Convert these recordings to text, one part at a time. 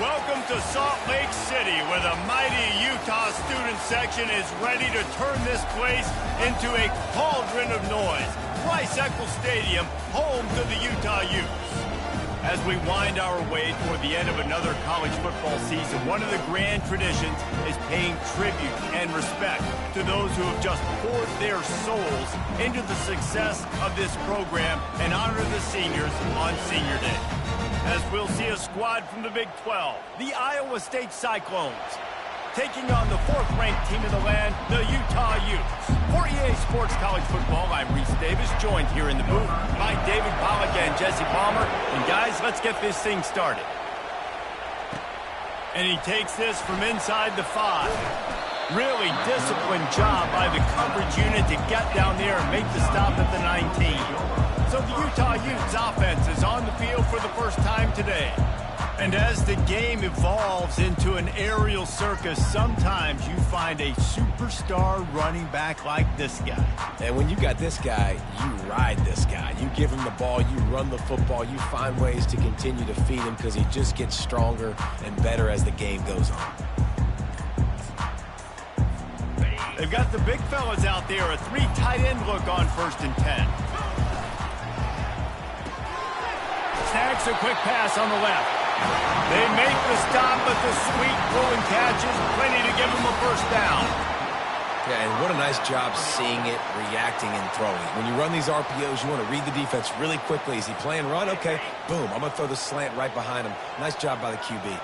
Welcome to Salt Lake City, where the mighty Utah student section is ready to turn this place into a cauldron of noise. Rice-Eccles Stadium, home to the Utah Utes. As we wind our way toward the end of another college football season, one of the grand traditions is paying tribute and respect to those who have just poured their souls into the success of this program and honor the seniors on Senior Day. As we'll see a squad from the Big 12, the Iowa State Cyclones, taking on the fourth-ranked team in the land, the Utah Utes. For EA Sports College Football, I'm Reese Davis, joined here in the booth by David Pollack and Jesse Palmer. And guys, let's get this thing started. And he takes this from inside the 5. Really disciplined job by the coverage unit to get down there and make the stop at the 19. So the Utah Utes offense is on the field for the first time today. And as the game evolves into an aerial circus, sometimes you find a superstar running back like this guy. And when you got this guy, you ride this guy. You give him the ball, you run the football, you find ways to continue to feed him because he just gets stronger and better as the game goes on. They've got the big fellas out there, a 3 tight end look on 1st and 10. Snags a quick pass on the left. They make the stop, but the sweet pulling catch is plenty to give them a first down. Yeah, and what a nice job seeing it, reacting, and throwing. When you run these RPOs, you want to read the defense really quickly. Is he playing run? Okay, boom, I'm going to throw the slant right behind him. Nice job by the QB.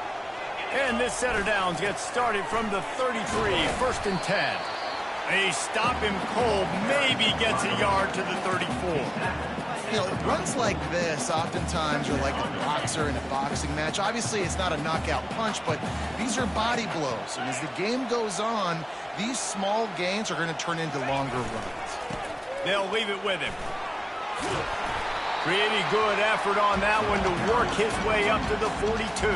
And this set of downs gets started from the 33, 1st and 10. They stop him cold, maybe gets a yard to the 34. You know, runs like this oftentimes are like a boxer in a boxing match. Obviously, it's not a knockout punch, but these are body blows. And as the game goes on, these small gains are going to turn into longer runs. They'll leave it with him. Pretty good effort on that one to work his way up to the 42.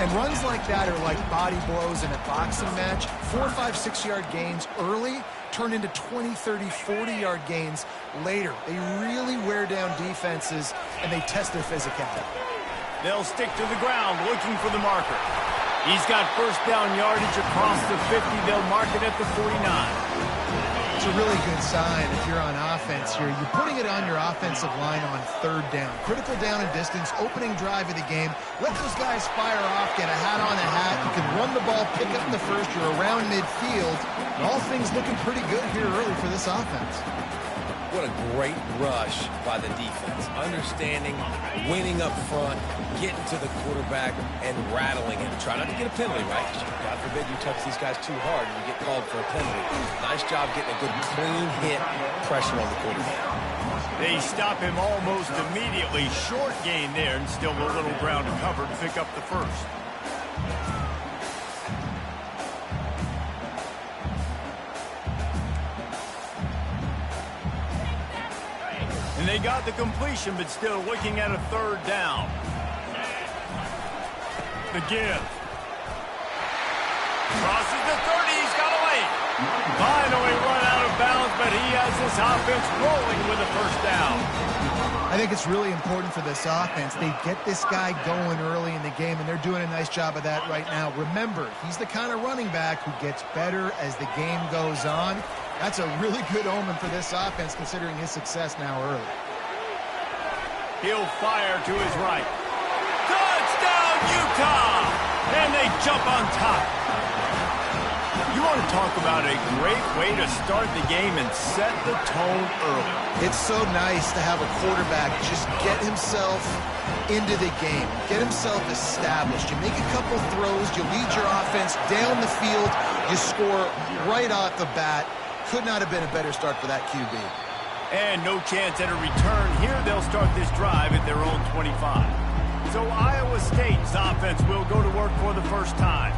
And runs like that are like body blows in a boxing match. 4, 5, 6-yard gains early turn into 20, 30, 40-yard gains later. They really wear down defenses, and they test their physicality. They'll stick to the ground looking for the marker. He's got first down yardage across the 50. They'll mark it at the 49. It's a really good sign if you're on offense here. You're putting it on your offensive line on 3rd down. Critical down and distance, opening drive of the game. Let those guys fire off, get a hat on a hat. You can run the ball, pick up in the first. You're around midfield. And all things looking pretty good here early for this offense. What a great rush by the defense. Understanding, winning up front, getting to the quarterback, and rattling him. Try not to get a penalty, right? God forbid you touch these guys too hard and you get called for a penalty. Nice job getting a good clean hit, pressure on the quarterback. They stop him almost immediately. Short gain there, and still a little ground to cover to pick up the first. And they got the completion, but still looking at a 3rd down. The give. Crosses the 30. He's got a lane. Finally run out of bounds, but he has this offense rolling with a first down. I think it's really important for this offense. They get this guy going early in the game, and they're doing a nice job of that right now. Remember, he's the kind of running back who gets better as the game goes on. That's a really good omen for this offense, considering his success now early. He'll fire to his right. Touchdown, Utah! And they jump on top. You want to talk about a great way to start the game and set the tone early. It's so nice to have a quarterback just get himself into the game, get himself established. You make a couple throws, you lead your offense down the field, you score right off the bat. Could not have been a better start for that QB. And no chance at a return. Here they'll start this drive at their own 25. So Iowa State's offense will go to work for the first time.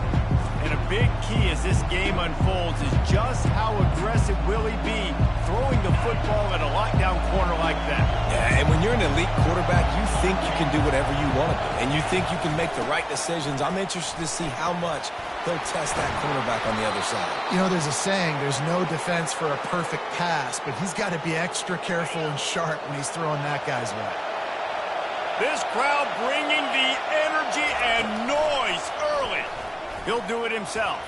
And a big key as this game unfolds is just how aggressive will he be throwing the football at a lockdown corner like that. Yeah, and when you're an elite quarterback, you think you can do whatever you want to do. And you think you can make the right decisions. I'm interested to see how much he'll test that cornerback on the other side. You know, there's a saying, there's no defense for a perfect pass, but he's got to be extra careful and sharp when he's throwing that guy's way. This crowd bringing the energy and noise early. He'll do it himself.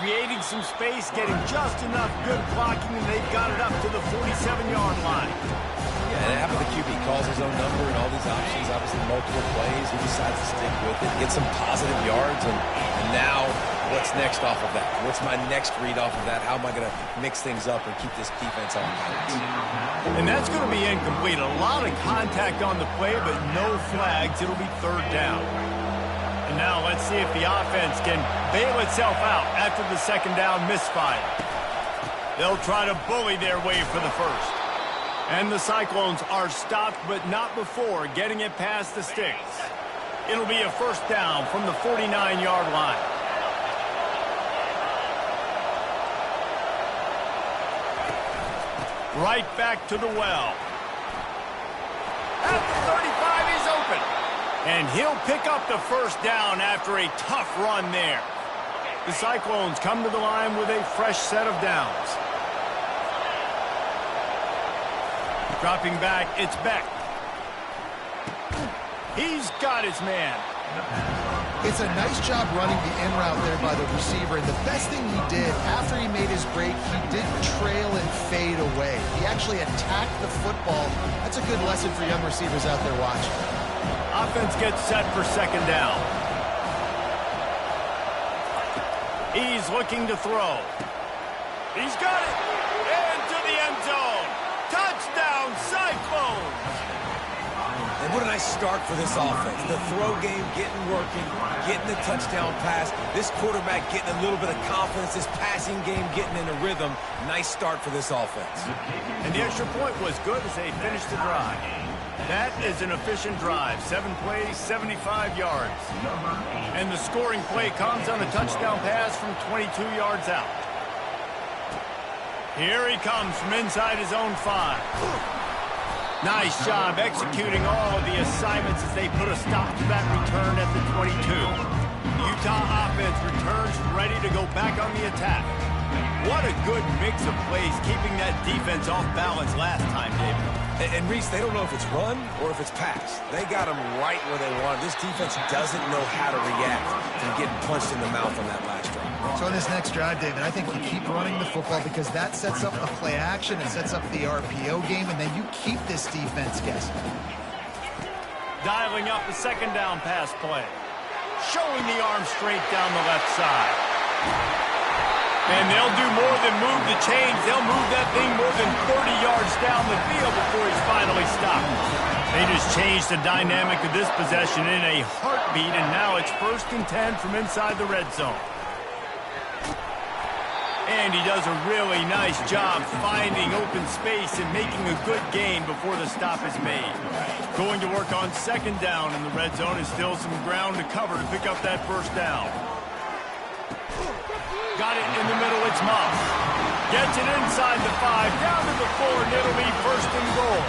Creating some space, getting just enough good blocking, and they've got it up to the 47-yard line. Yeah, and how about the QB calls his own number and all these options, obviously multiple plays. He decides to stick with it, get some positive yards, and now what's next off of that? What's my next read off of that? How am I going to mix things up and keep this defense on balance? And that's going to be incomplete. A lot of contact on the play, but no flags. It'll be third down. And now let's see if the offense can bail itself out after the second down misfire. They'll try to bully their way for the first. And the Cyclones are stopped, but not before getting it past the sticks. It'll be a first down from the 49-yard line. Right back to the well. At the 35, he's open. And he'll pick up the first down after a tough run there. The Cyclones come to the line with a fresh set of downs. Dropping back, it's Beck. He's got his man. It's a nice job running the in route there by the receiver. And the best thing he did after he made his break, he didn't trail and fade away. He actually attacked the football. That's a good lesson for young receivers out there watching. Offense gets set for second down. He's looking to throw. He's got it. Into the end zone. Touchdown, Cyclones! And what a nice start for this offense. The throw game getting working, getting the touchdown pass. This quarterback getting a little bit of confidence. This passing game getting in a rhythm. Nice start for this offense. And the extra point was good as they finished the drive. That is an efficient drive. 7 plays, 75 yards. And the scoring play comes on a touchdown pass from 22 yards out. Here he comes from inside his own 5. Nice job executing all of the assignments as they put a stop to that return at the 22. The Utah offense returns ready to go back on the attack. What a good mix of plays, keeping that defense off balance last time, David. And Reese, they don't know if it's run or if it's pass. They got them right where they want. This defense doesn't know how to react from getting punched in the mouth on that last drive. So on this next drive, David, I think you keep running the football because that sets up the play action, it sets up the RPO game, and then you keep this defense guessing. Dialing up the second down pass play. Showing the arm straight down the left side. And they'll do more than move the chains. They'll move that thing more than 30 yards down the field before he's finally stopped. They just changed the dynamic of this possession in a heartbeat, and now it's 1st and 10 from inside the red zone. And he does a really nice job finding open space and making a good gain before the stop is made. Going to work on second down in the red zone is still some ground to cover to pick up that first down. Got it in the middle, it's Moss. Gets it inside the 5, down to the 4, and it'll be 1st and goal.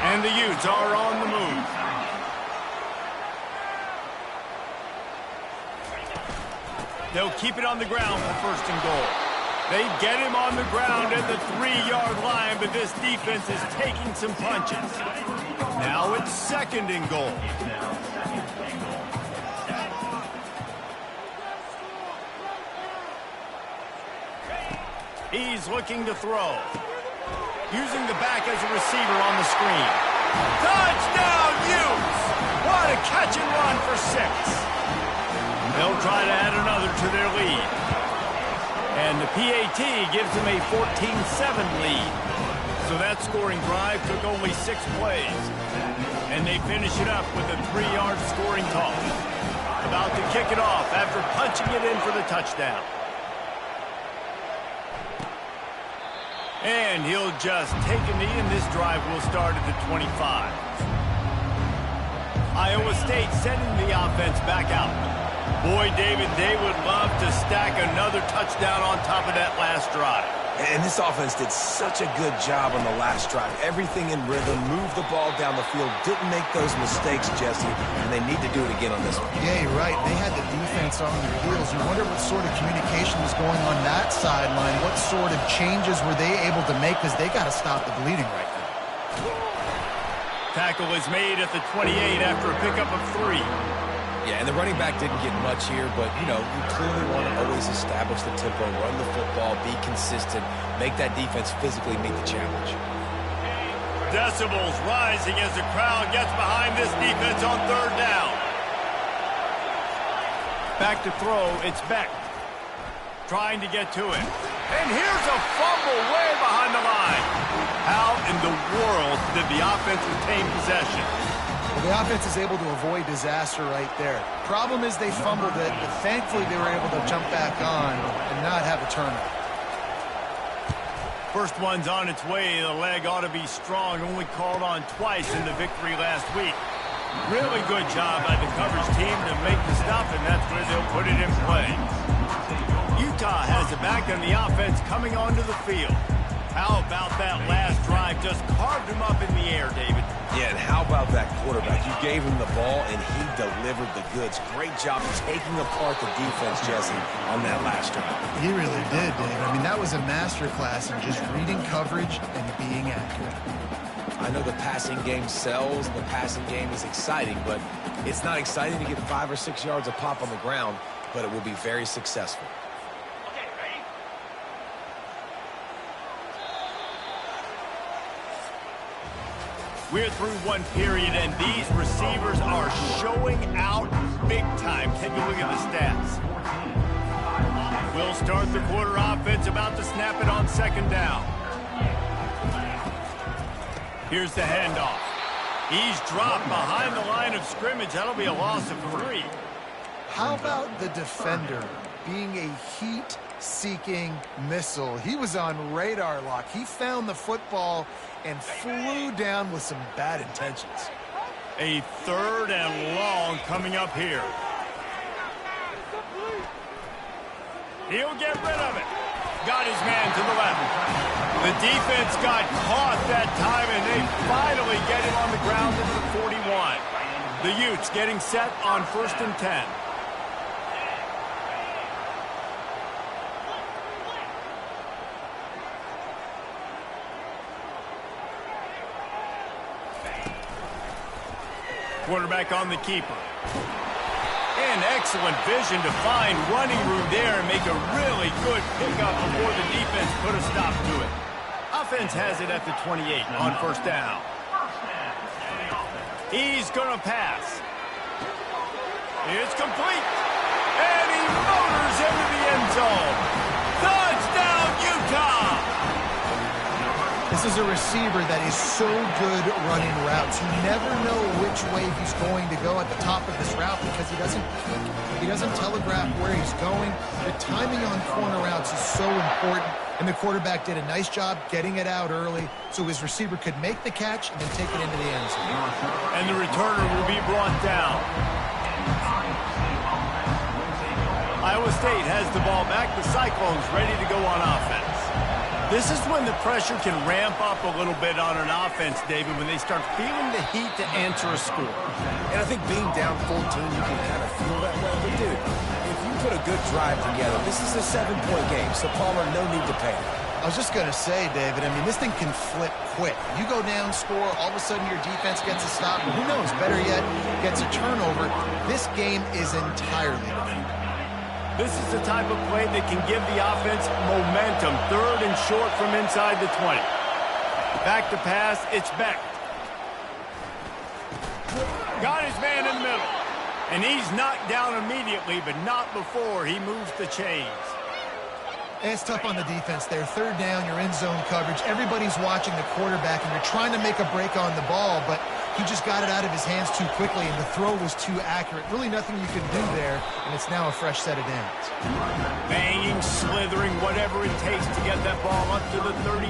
And the Utes are on the move. They'll keep it on the ground for 1st and goal. They get him on the ground at the 3-yard line, but this defense is taking some punches. Now it's 2nd and goal. He's looking to throw. Using the back as a receiver on the screen. Touchdown, Utes! What a catch and run for 6. They'll try to add another to their lead. And the PAT gives them a 14-7 lead. So that scoring drive took only 6 plays. And they finish it up with a 3-yard scoring toss. About to kick it off after punching it in for the touchdown. And he'll just take a knee, and this drive will start at the 25. Iowa State sending the offense back out. Boy, David, they would love to stack another touchdown on top of that last drive. And this offense did such a good job on the last drive. Everything in rhythm, moved the ball down the field, didn't make those mistakes, Jesse, and they need to do it again on this one. Yeah, you're right. They had the defense on their heels. You wonder what sort of communication was going on that sideline. What sort of changes were they able to make because they got to stop the bleeding right now. tackle is made at the 28 after a pickup of 3. Yeah, and the running back didn't get much here, but, you know, you clearly want to always establish the tempo, run the football, be consistent, make that defense physically meet the challenge. Decibels rising as the crowd gets behind this defense on 3rd down. Back to throw, it's Beck. Trying to get to it. And here's a fumble way behind the line. How in the world did the offense retain possession? Well, the offense is able to avoid disaster right there. Problem is they fumbled it, but thankfully they were able to jump back on and not have a turnover. First one's on its way. The leg ought to be strong. Only called on twice in the victory last week. Really good job by the coverage team to make the stop, and that's where they'll put it in play. Utah has it back on the offense coming onto the field. How about that last drive? Just carved him up in the air, David. Yeah, and how about that quarterback? You gave him the ball, and he delivered the goods. Great job taking apart the defense, Jesse, on that last drive. He really did, Dave. I mean, that was a masterclass in just reading coverage and being accurate. I know the passing game sells, the passing game is exciting, but it's not exciting to get 5 or 6 yards a pop on the ground, but it will be very successful. We're through one period, and these receivers are showing out big time. Take a look at the stats. We'll start the quarter offense, about to snap it on 2nd down. Here's the handoff. He's dropped behind the line of scrimmage. That'll be a loss of 3. How about the defender being a heat-seeking missile? He was on radar lock. He found the football and flew down with some bad intentions. A 3rd and long coming up here. He'll get rid of it. Got his man to the left. The defense got caught that time, and they finally get him on the ground at the 41. The Utes getting set on 1st and 10. Quarterback on the keeper. And excellent vision to find running room there and make a really good pickup before the defense put a stop to it. Offense has it at the 28 on 1st down. He's going to pass. It's complete. And he motors into the end zone. Touchdown, Utah! This is a receiver that is so good running routes. You never know which way he's going to go at the top of this route because he doesn't telegraph where he's going. The timing on corner routes is so important, and the quarterback did a nice job getting it out early so his receiver could make the catch and then take it into the end zone. And the returner will be brought down. Iowa State has the ball back. The Cyclones ready to go on offense. This is when the pressure can ramp up a little bit on an offense, David, when they start feeling the heat to answer a score. And I think being down 14, you can kind of feel that way. But, dude, if you put a good drive together, this is a 7-point game, so Palmer, no need to panic. I was just going to say, David, I mean, this thing can flip quick. You go down, score, all of a sudden your defense gets a stop, or who knows, better yet, gets a turnover. This game is entirely different. This is the type of play that can give the offense momentum. 3rd and short from inside the 20. Back to pass, it's Beck. Got his man in the middle. And he's knocked down immediately, but not before he moves the chains. And it's tough on the defense there. 3rd down, you're in zone coverage. Everybody's watching the quarterback, and you're trying to make a break on the ball, but he just got it out of his hands too quickly, and the throw was too accurate. Really nothing you can do there, and it's now a fresh set of downs. Banging, slithering, whatever it takes to get that ball up to the 32.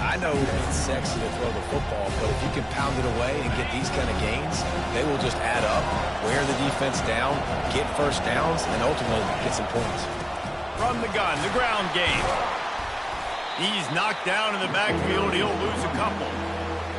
I know it's sexy to throw the football, but if you can pound it away and get these kind of gains, they will just add up, wear the defense down, get 1st downs, and ultimately get some points. From the gun, the ground game. He's knocked down in the backfield. He'll lose a couple.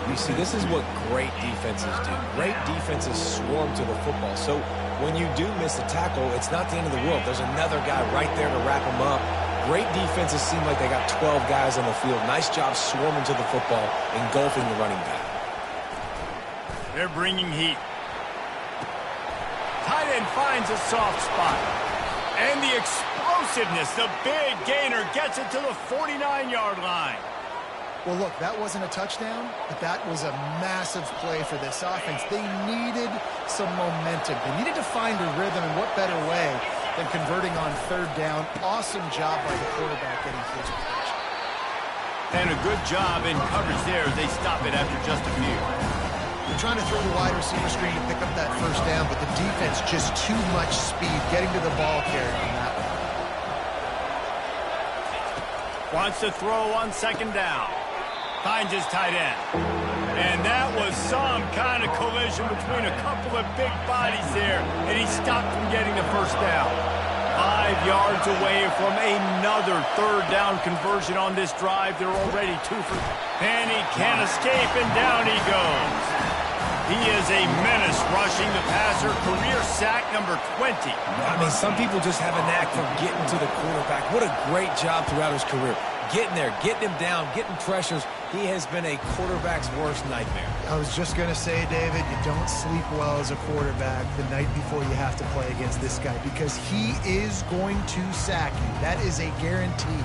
You see, this is what great defenses do. Great defenses swarm to the football. So when you do miss a tackle, it's not the end of the world. There's another guy right there to wrap him up. Great defenses seem like they got 12 guys on the field. Nice job swarming to the football, engulfing the running back. They're bringing heat. Tight end finds a soft spot. And the explosiveness, the big gainer gets it to the 49-yard line. Well, look, that wasn't a touchdown, but that was a massive play for this offense. They needed some momentum. They needed to find a rhythm, and what better way than converting on third down. Awesome job by the quarterback getting field position. And a good job in coverage there as they stop it after just a few. They're trying to throw the wide receiver screen to pick up that first down, but the defense just too much speed getting to the ball carrier on that one. Wants to throw on second down. Finds his tight end. And that was some kind of collision between a couple of big bodies there, and he stopped from getting the first down. 5 yards away from another third down conversion on this drive. They're already 2 for... And he can't escape, and down he goes. He is a menace rushing the passer. Career sack number 20. I mean, some people just have a knack for getting to the quarterback. What a great job throughout his career. Getting there, getting him down, getting pressures. He has been a quarterback's worst nightmare. I was just going to say, David, you don't sleep well as a quarterback the night before you have to play against this guy because he is going to sack you. That is a guarantee.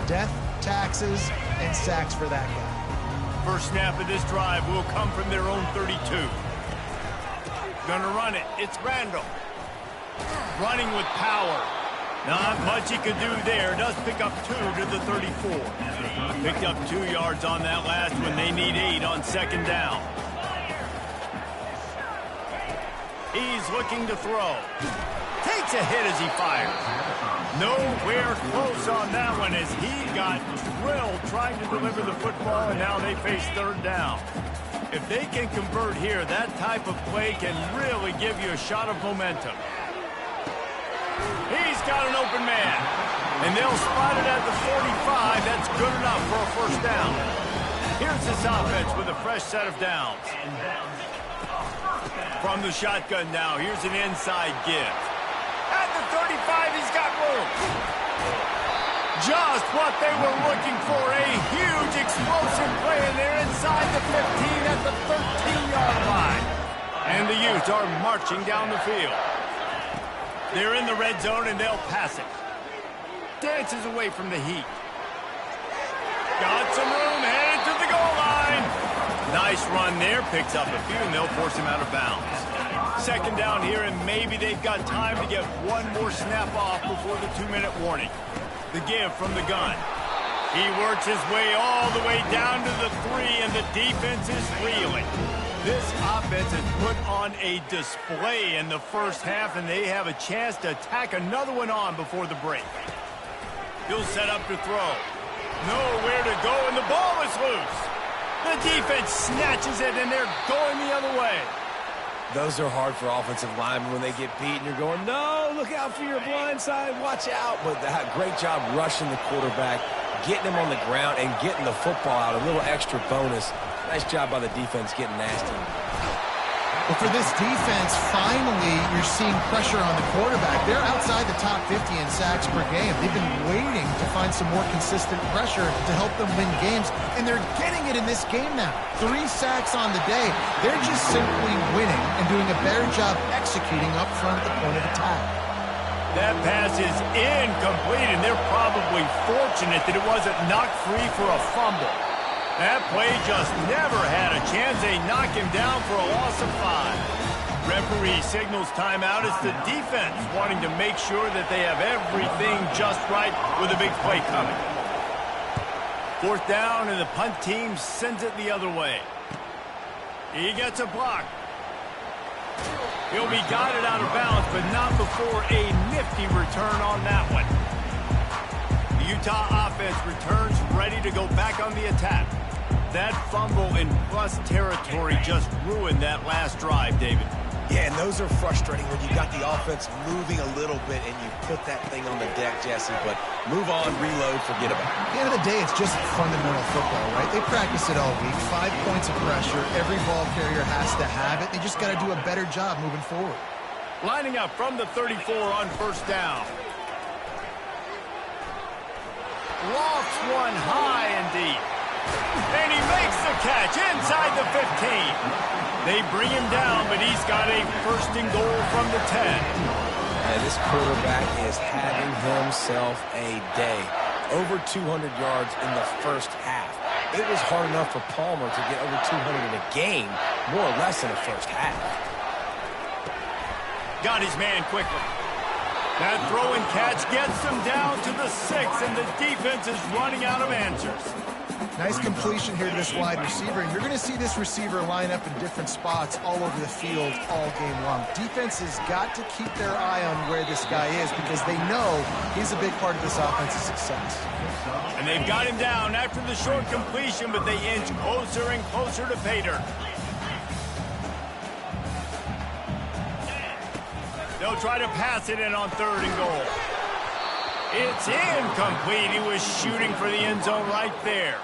Death, taxes, and sacks for that guy. First snap of this drive will come from their own 32. Gonna run it. It's Randall. Running with power. Not much he could do there. Does pick up 2 to the 34. Picked up 2 yards on that last one. They need 8 on second down. He's looking to throw. Takes a hit as he fires. Nowhere close on that one as he got drilled trying to deliver the football, and now they face third down. If they can convert here, that type of play can really give you a shot of momentum. He's got an open man, and they'll spot it at the 45. That's good enough for a first down. Here's this offense with a fresh set of downs. From the shotgun now, here's an inside give. At the 35, he's got room. Just what they were looking for, a huge explosive play, and they're inside the 15 at the 13-yard line. And the Utes are marching down the field. They're in the red zone, and they'll pass it. Dances away from the heat. Got some room, headed to the goal line. Nice run there, picks up a few, and they'll force him out of bounds. Second down here, and maybe they've got time to get one more snap off before the 2-minute warning. The give from the gun. He works his way all the way down to the 3, and the defense is reeling. This offense has put on a display in the first half, and they have a chance to tack another one on before the break. He'll set up to throw. Nowhere to go, and the ball is loose. The defense snatches it, and they're going the other way. Those are hard for offensive linemen when they get beat, and you're going, no, look out for your blind side, watch out. But great job rushing the quarterback, getting him on the ground, and getting the football out, a little extra bonus. Nice job by the defense getting nasty. Well, for this defense, finally, you're seeing pressure on the quarterback. They're outside the top 50 in sacks per game. They've been waiting to find some more consistent pressure to help them win games, and they're getting it in this game now. 3 sacks on the day. They're just simply winning and doing a better job executing up front at the point of attack. That pass is incomplete, and they're probably fortunate that it wasn't knocked free for a fumble. That play just never had a chance. They knock him down for a loss of 5. Referee signals timeout. It's the defense wanting to make sure that they have everything just right with a big play coming. Fourth down, and the punt team sends it the other way. He gets a block. He'll be guided out of bounds, but not before a nifty return on that one. The Utah offense returns ready to go back on the attack. That fumble in plus territory just ruined that last drive, David. Yeah, and those are frustrating when you got the offense moving a little bit and you put that thing on the deck, Jesse. But move on, reload, forget about it. At the end of the day, it's just fundamental football, right? They practice it all week. 5 points of pressure. Every ball carrier has to have it. They just got to do a better job moving forward. Lining up from the 34 on first down. Lofts one high and deep. And he makes the catch inside the 15. They bring him down, but he's got a first and goal from the 10. And this quarterback is having himself a day. Over 200 yards in the first half. It was hard enough for Palmer to get over 200 in a game, more or less in the first half. Got his man quickly. That throw and catch gets them down to the 6, and the defense is running out of answers. Nice completion here to this wide receiver. You're going to see this receiver line up in different spots all over the field all game long. Defense has got to keep their eye on where this guy is because they know he's a big part of this offense's success. And they've got him down after the short completion, but they inch closer and closer to pay dirt. They'll try to pass it in on 3rd and goal. It's incomplete. He was shooting for the end zone right there.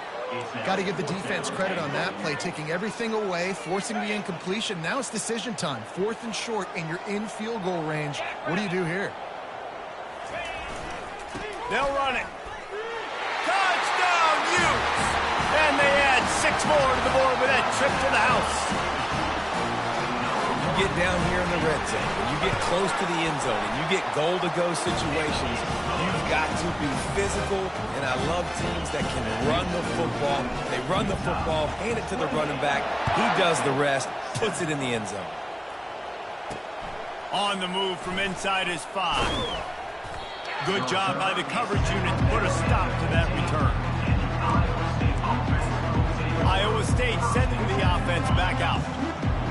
Got to give the defense credit on that play, taking everything away, forcing the incompletion. Now it's decision time. 4th and short, and you're in field goal range. What do you do here? They'll run it. Touchdown, Utes! And they add 6 more to the board with that trip to the house. You get down here in the red zone, and you get close to the end zone, and you get goal-to-go situations, you've got to be physical, and I love teams that can run the football. They run the football, hand it to the running back. He does the rest, puts it in the end zone. On the move from inside his 5. Good job by the coverage unit to put a stop to that return. Iowa State sending the offense back out.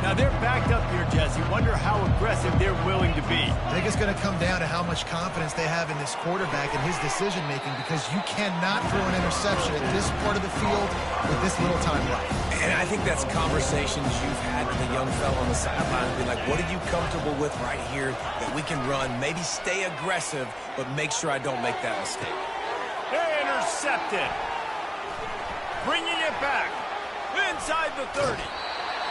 Now they're backed up here, Jesse. Wonder how aggressive they're willing to be. I think it's going to come down to how much confidence they have in this quarterback and his decision-making because you cannot throw an interception at this part of the field with this little time left. And I think that's conversations you've had with a young fellow on the sideline. Be like, what are you comfortable with right here that we can run? Maybe stay aggressive, but make sure I don't make that mistake. Intercepted. Bringing it back. Inside the 30.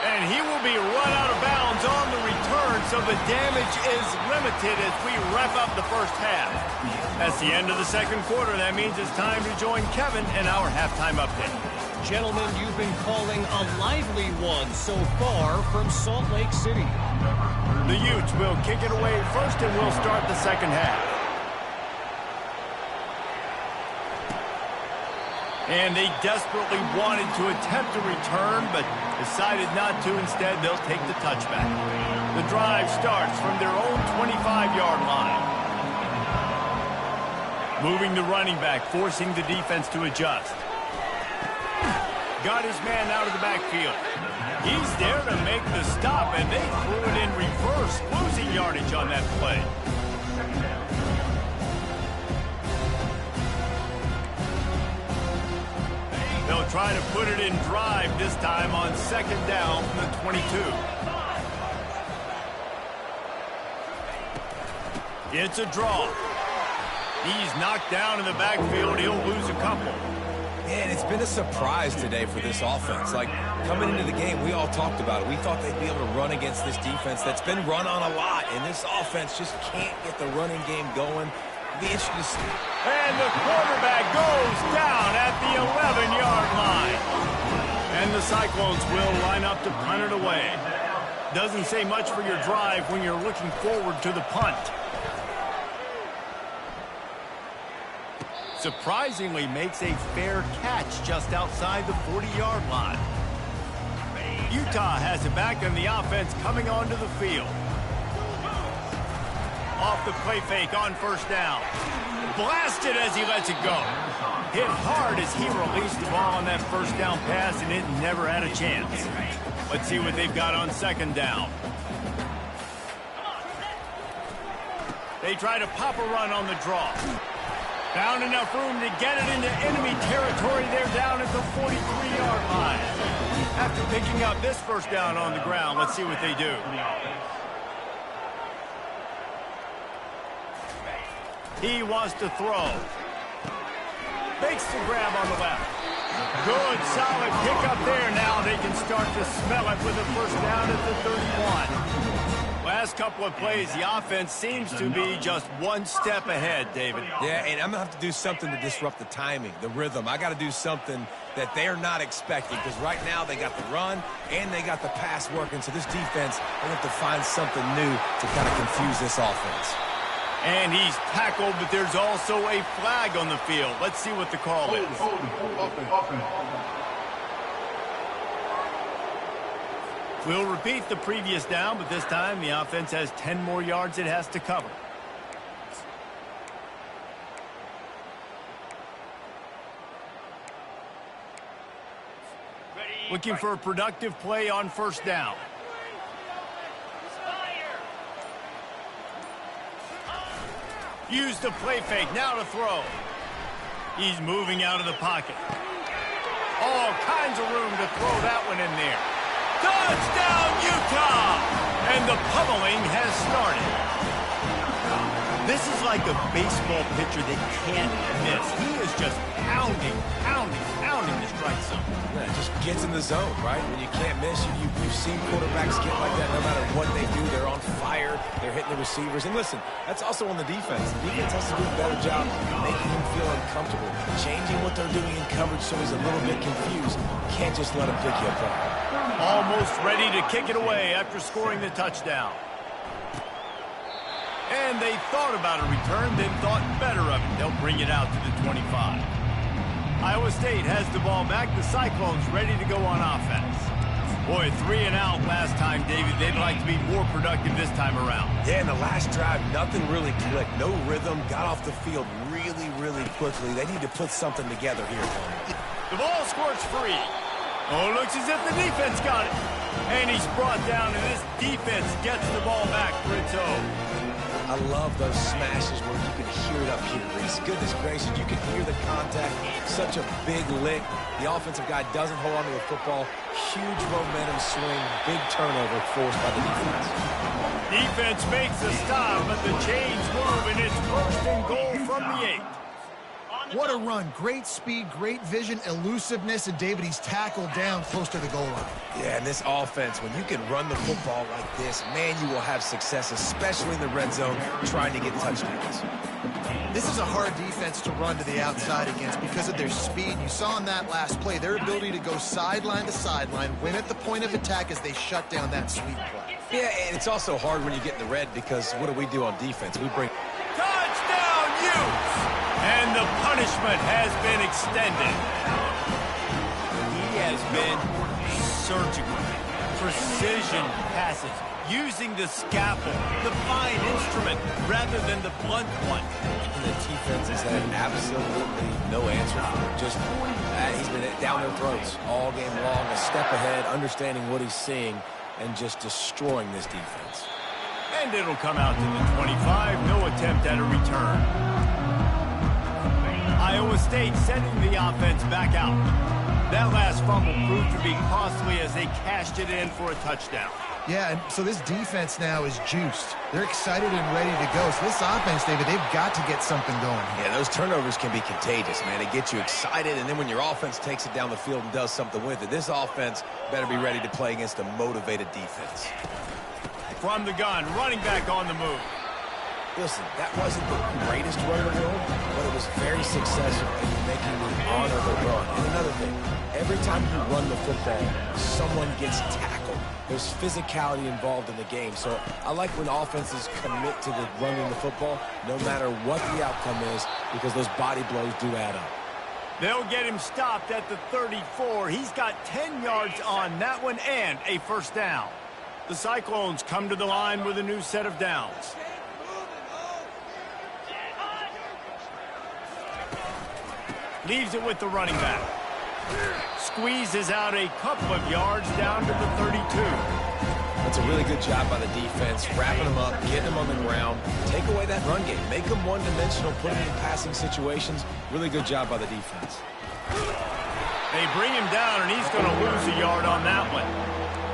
And he will be run out of bounds on the return, so the damage is limited as we wrap up the first half. That's the end of the second quarter. That means it's time to join Kevin in our halftime update. Gentlemen, you've been calling a lively one so far from Salt Lake City. The Utes will kick it away first, and we'll start the second half. And they desperately wanted to attempt a return, but decided not to. Instead, they'll take the touchback. The drive starts from their own 25-yard line. Moving the running back, forcing the defense to adjust. Got his man out of the backfield. He's there to make the stop, and they threw it in reverse, losing yardage on that play. They'll try to put it in drive this time on 2nd down from the 22. It's a draw. He's knocked down in the backfield. He'll lose a couple. Man, it's been a surprise today for this offense. Like, coming into the game, we all talked about it. We thought they'd be able to run against this defense that's been run on a lot, and this offense just can't get the running game going. Be interesting to see. And the quarterback goes down at the 11-yard line. And the Cyclones will line up to punt it away. Doesn't say much for your drive when you're looking forward to the punt. Surprisingly makes a fair catch just outside the 40-yard line. Utah has it back, and the offense coming onto the field. Off the play fake on 1st down. Blasted as he lets it go. Hit hard as he released the ball on that 1st down pass, and it never had a chance. Let's see what they've got on 2nd down. They try to pop a run on the draw. Found enough room to get it into enemy territory. They're down at the 43-yard line. After picking up this 1st down on the ground, let's see what they do. He wants to throw. Makes the grab on the left. Good, solid pickup there. Now they can start to smell it with a 1st down at the 31. last couple of plays, the offense seems to be just one step ahead, David. Yeah, and I'm going to have to do something to disrupt the timing, the rhythm. I got to do something that they're not expecting, because right now they got the run and they got the pass working. So this defense, they have to find something new to kind of confuse this offense. And he's tackled, but there's also a flag on the field. Let's see what the call is. We'll repeat the previous down, but this time the offense has 10 more yards it has to cover. Looking for a productive play on first down. Use the play fake, now to throw. He's moving out of the pocket. All kinds of room to throw that one in there. Touchdown, Utah! And the pummeling has started. This is like a baseball pitcher that can't miss. He is just pounding the strike zone. Yeah, just gets in the zone, right? When you can't miss, you've seen quarterbacks get like that no matter what they do. They're on fire. They're hitting the receivers. And listen, that's also on the defense. The defense has to do a better job making him feel uncomfortable, changing what they're doing in coverage so he's a little bit confused. Can't just let him pick you apart. Almost ready to kick it away after scoring the touchdown. And they thought about a return, then thought better of it. They'll bring it out to the 25. Iowa State has the ball back. The Cyclones ready to go on offense. Boy, 3 and out last time, David. They'd like to be more productive this time around. Yeah, in the last drive, nothing really clicked. No rhythm. Got off the field really quickly. They need to put something together here. The ball squirts free. Oh, looks as if the defense got it. And he's brought down, and this defense gets the ball back for its own. I love those smashes where you can hear it up here, Reese. Goodness gracious, you can hear the contact. Such a big lick. The offensive guy doesn't hold on to the football. Huge momentum swing. Big turnover forced by the defense. Defense makes a stop, but the chains move, and it's first and goal from the 8. What a run. Great speed, great vision, elusiveness, and David, he's tackled down close to the goal line. Yeah, and this offense, when you can run the football like this, man, you will have success, especially in the red zone, trying to get touchdowns. This is a hard defense to run to the outside against because of their speed. You saw in that last play, their ability to go sideline to sideline, win at the point of attack as they shut down that sweep play. Yeah, and it's also hard when you get in the red because what do we do on defense? We bring... Touchdown, Utes! And the punishment has been extended. He has been surgical. Precision passes, using the scalpel, the fine instrument, rather than the blunt one. And the defense has had absolutely no answer for it. Just, he's been down their throats all game long, a step ahead, understanding what he's seeing, and just destroying this defense. And it'll come out to the 25, no attempt at a return. Iowa State sending the offense back out. That last fumble proved to be costly as they cashed it in for a touchdown. Yeah, and so this defense now is juiced. They're excited and ready to go. So this offense, David, they've got to get something going. Yeah, those turnovers can be contagious, man. They get you excited, and then when your offense takes it down the field and does something with it, this offense better be ready to play against a motivated defense. From the gun, running back on the move. Listen, that wasn't the greatest run in the world, but it was very successful in making me honor the run. And another thing, every time you run the football, someone gets tackled. There's physicality involved in the game. So I like when offenses commit to the running the football, no matter what the outcome is, because those body blows do add up. They'll get him stopped at the 34. He's got 10 yards on that one and a first down. The Cyclones come to the line with a new set of downs. Leaves it with the running back. Squeezes out a couple of yards down to the 32. That's a really good job by the defense, wrapping them up, getting them on the ground, take away that run game, make them one-dimensional, put them in passing situations. Really good job by the defense. They bring him down, and he's going to lose a yard on that one.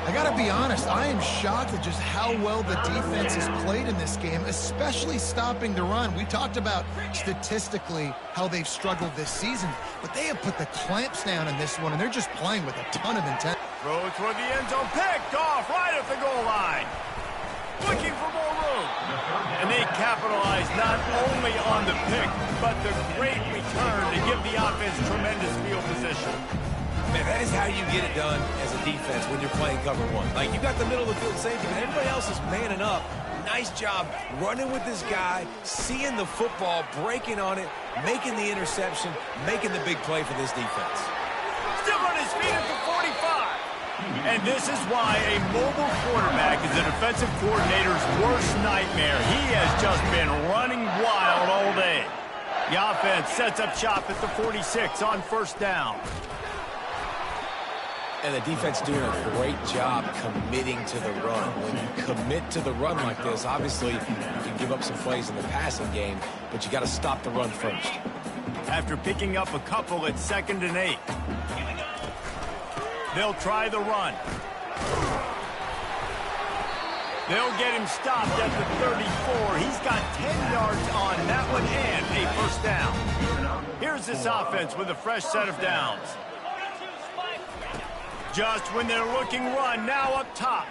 I got to be honest, I am shocked at just how well the defense has played in this game, especially stopping the run. We talked about statistically how they've struggled this season, but they have put the clamps down in this one, and they're just playing with a ton of intent. Throw toward the end zone, picked off right at the goal line. looking for more room. And they capitalize not only on the pick, but the great return to give the offense tremendous field position. Man, that is how you get it done as a defense when you're playing cover one. Like, you got the middle of the field safety, but everybody else is manning up. Nice job running with this guy, seeing the football, breaking on it, making the interception, making the big play for this defense. Still on his feet at the 45. And this is why a mobile quarterback is a defensive coordinator's worst nightmare. He has just been running wild all day. The offense sets up shop at the 46 on first down. And the defense doing a great job committing to the run. When you commit to the run like this, obviously you can give up some plays in the passing game, but you got to stop the run first. After picking up a couple at 2nd and 8. They'll try the run. They'll get him stopped at the 34. He's got 10 yards on that one and a first down. Here's this offense with a fresh set of downs. Just when they're looking run, now up top.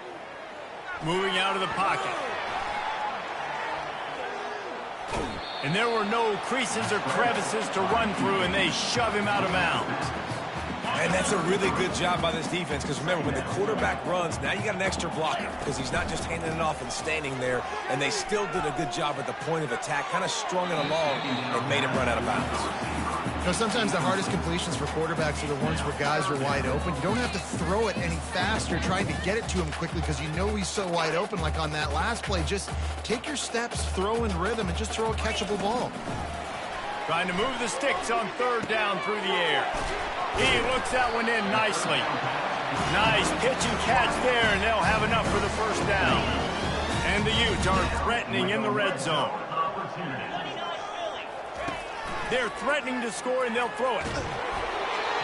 Moving out of the pocket. And there were no creases or crevices to run through, and they shove him out of bounds. And that's a really good job by this defense, because remember, when the quarterback runs, now you got an extra blocker, because he's not just handing it off and standing there, and they still did a good job at the point of attack, kind of strung it along and made him run out of bounds. You know, sometimes the hardest completions for quarterbacks are the ones where guys are wide open. You don't have to throw it any faster trying to get it to him quickly because you know he's so wide open, like on that last play. Just take your steps, throw in rhythm, and just throw a catchable ball. Trying to move the sticks on third down through the air. He looks that one in nicely. Nice pitch and catch there, and they'll have enough for the first down. And the Utes are threatening in the red zone. They're threatening to score, and they'll throw it.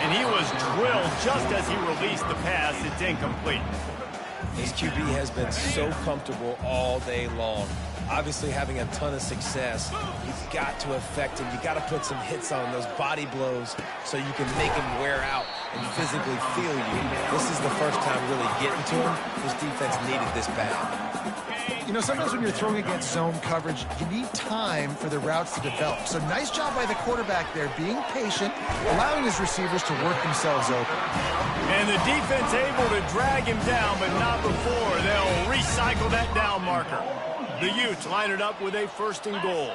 And he was drilled just as he released the pass. It's incomplete. This QB has been so comfortable all day long. Obviously having a ton of success. You've got to affect him. You've got to put some hits on those body blows so you can make him wear out and physically feel you. This is the first time really getting to him. This defense needed this bad. You know, sometimes when you're throwing against zone coverage, you need time for the routes to develop. So nice job by the quarterback there, being patient, allowing his receivers to work themselves open. And the defense able to drag him down, but not before. They'll recycle that down marker. The Utes line it up with a 1st and goal.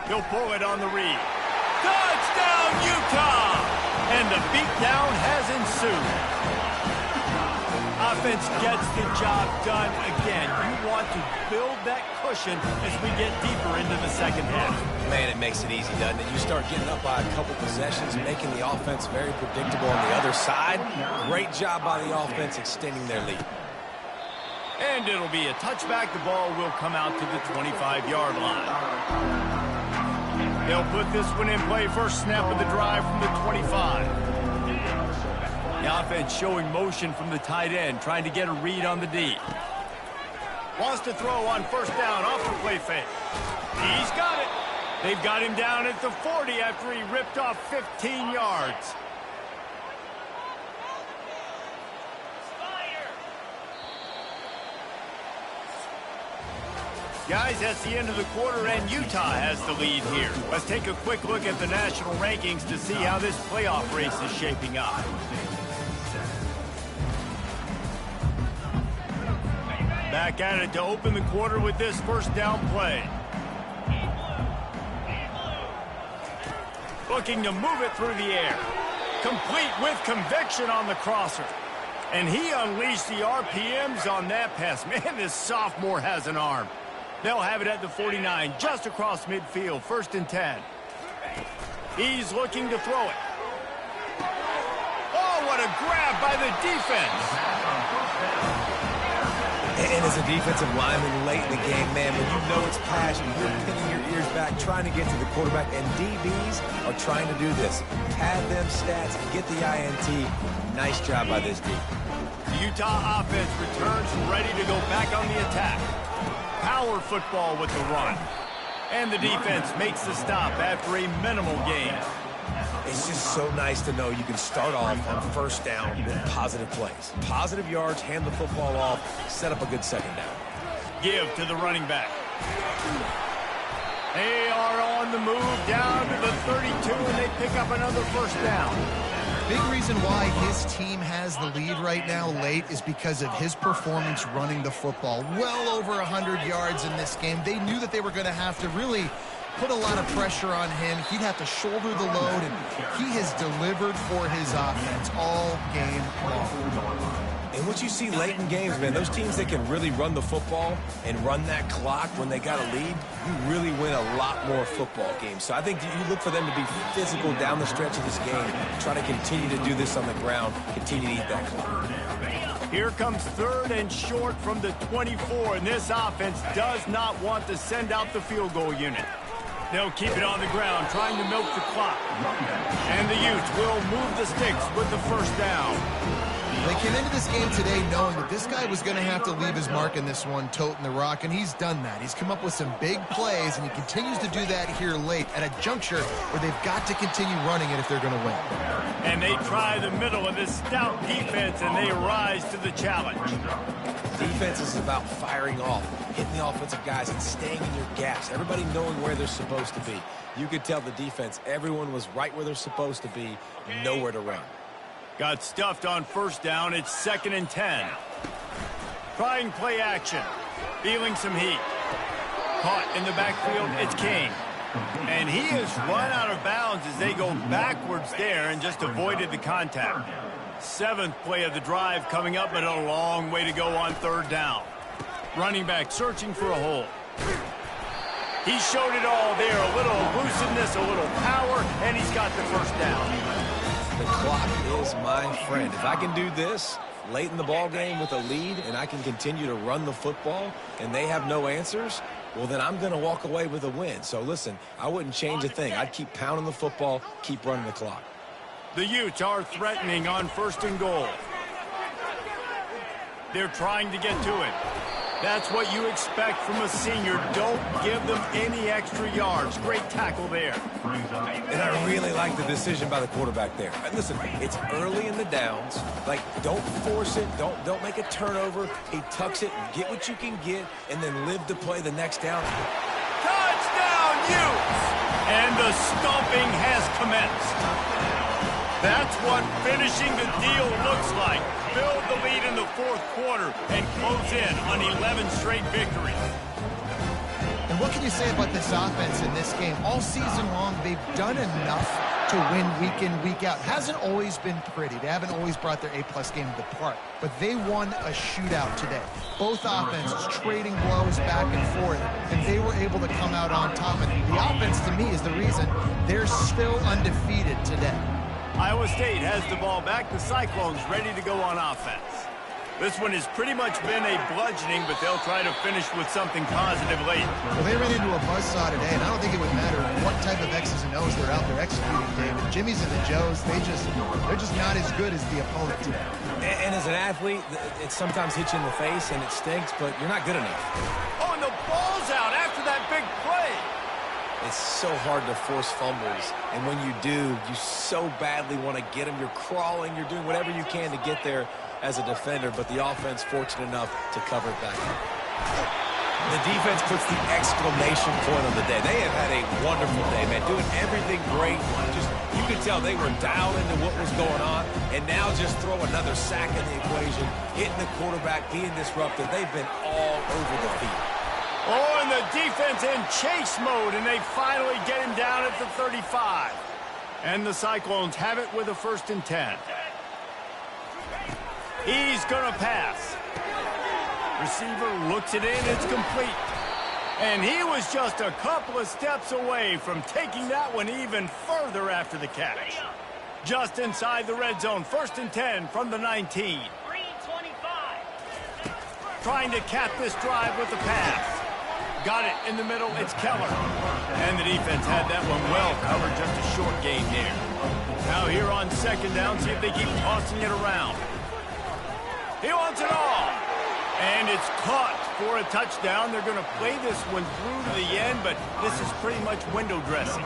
He'll pull it on the read. Touchdown, Utah! And the beatdown has ensued. Offense gets the job done again. You want to build that cushion as we get deeper into the second half. Man, it makes it easy, doesn't it? You start getting up by a couple possessions, making the offense very predictable on the other side. Great job by the offense extending their lead. And it'll be a touchback. The ball will come out to the 25-yard line. They'll put this one in play. First snap of the drive from the 25. The offense showing motion from the tight end, trying to get a read on the D. Wants to throw on first down off the play fake. He's got it. They've got him down at the 40 after he ripped off 15 yards. Guys, that's the end of the quarter, and Utah has the lead here. Let's take a quick look at the national rankings to see how this playoff race is shaping up. Back at it to open the quarter with this first down play. Looking to move it through the air. Complete with conviction on the crosser. And he unleashed the RPMs on that pass. Man, this sophomore has an arm. They'll have it at the 49, just across midfield, 1st and 10. He's looking to throw it. Oh, what a grab by the defense. And as a defensive lineman late in the game, man, when you know it's passion, you're pinning your ears back, trying to get to the quarterback, and DBs are trying to do this. Pad them stats and get the INT. Nice job by this D. The Utah offense returns ready to go back on the attack. Power football with the run. And the defense makes the stop after a minimal gain. It's just so nice to know you can start off on first down with positive plays. Positive yards, hand the football off, set up a good second down. Give to the running back. They are on the move down to the 32, and they pick up another first down. Big reason why his team has the lead right now late is because of his performance running the football. Well over 100 yards in this game. They knew that they were going to have to really put a lot of pressure on him. He'd have to shoulder the load, and he has delivered for his offense all game long. And what you see late in games, man, those teams that can really run the football and run that clock when they got a lead, you really win a lot more football games. So I think you look for them to be physical down the stretch of this game, try to continue to do this on the ground, continue to eat that clock. Here comes 3rd and short from the 24, and this offense does not want to send out the field goal unit. They'll keep it on the ground, trying to milk the clock. And the Utes will move the sticks with the first down. They came into this game today knowing that this guy was going to have to leave his mark in this one, toting the rock, and he's done that. He's come up with some big plays, and he continues to do that here late at a juncture where they've got to continue running it if they're going to win. And they try the middle of this stout defense, and they rise to the challenge. Defense is about firing off, hitting the offensive guys, and staying in your gaps. Everybody knowing where they're supposed to be. You could tell the defense, everyone was right where they're supposed to be, nowhere to run. Got stuffed on first down. It's 2nd and 10. Trying play action. Feeling some heat. Caught in the backfield. It's King. And he has run out of bounds as they go backwards there and just avoided the contact. 7th play of the drive coming up, but a long way to go on 3rd down. Running back searching for a hole. He showed it all there. A little elusiveness, a little power, and he's got the first down. The clock is my friend. If I can do this late in the ball game with a lead and I can continue to run the football and they have no answers, well, then I'm going to walk away with a win. So, listen, I wouldn't change a thing. I'd keep pounding the football, keep running the clock. The Utes are threatening on 1st and goal. They're trying to get to it. That's what you expect from a senior. Don't give them any extra yards. Great tackle there. And I really like the decision by the quarterback there. Listen, it's early in the downs. Like, don't force it. Don't make a turnover. He tucks it, get what you can get, and then live to play the next down. Touchdown, Utes! And the stomping has commenced. That's what finishing the deal looks like. Build the lead in the 4th quarter and close in on 11 straight victories. And what can you say about this offense in this game? All season long, they've done enough to win week in, week out. Hasn't always been pretty. They haven't always brought their A-plus game to the park. But they won a shootout today. Both offenses trading blows back and forth, and they were able to come out on top. And the offense, to me, is the reason they're still undefeated today. Iowa State has the ball back. The Cyclones ready to go on offense. This one has pretty much been a bludgeoning, but they'll try to finish with something positive late. Well, they ran into a buzzsaw today, and I don't think it would matter what type of X's and O's they're out there executing, David. Jimmy's and the Joes, they're just not as good as the opponent team. And as an athlete, it sometimes hits you in the face, and it stinks, but you're not good enough. Oh, and the ball's out after that big play. It's so hard to force fumbles, and when you do, you so badly want to get them. You're crawling, you're doing whatever you can to get there as a defender, but the offense fortunate enough to cover it back up. The defense puts the exclamation point on the day. They have had a wonderful day, man, doing everything great. Just you could tell they were dialed into what was going on, and now just throw another sack in the equation, hitting the quarterback, being disruptive. They've been all over the field. Oh, and the defense in chase mode, and they finally get him down at the 35. And the Cyclones have it with a 1st and 10. He's going to pass. Receiver looks it in. It's complete. And he was just a couple of steps away from taking that one even further after the catch. Just inside the red zone. 1st and 10 from the 19. Trying to cap this drive with the pass. Got it in the middle. It's Keller. And the defense had that one well covered. Just a short gain there. Now here on 2nd down, see if they keep tossing it around. He wants it all. And it's caught for a touchdown. They're going to play this one through to the end, but this is pretty much window dressing.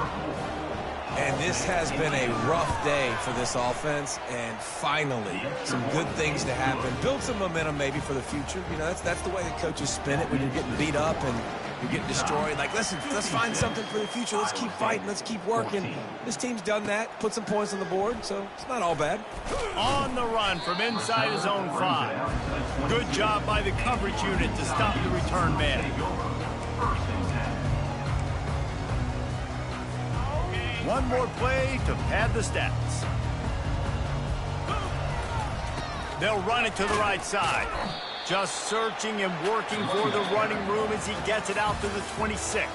And this has been a rough day for this offense, and finally some good things to happen. Build some momentum maybe for the future. You know, that's the way that coaches spin it when you're getting beat up and you're getting destroyed. Like, listen, let's find something for the future. Let's keep fighting. Let's keep working. This team's done that, put some points on the board, so it's not all bad. On the run from inside his own 5. Good job by the coverage unit to stop the return man. One more play to pad the stats. They'll run it to the right side. Just searching and working for the running room as he gets it out to the 26.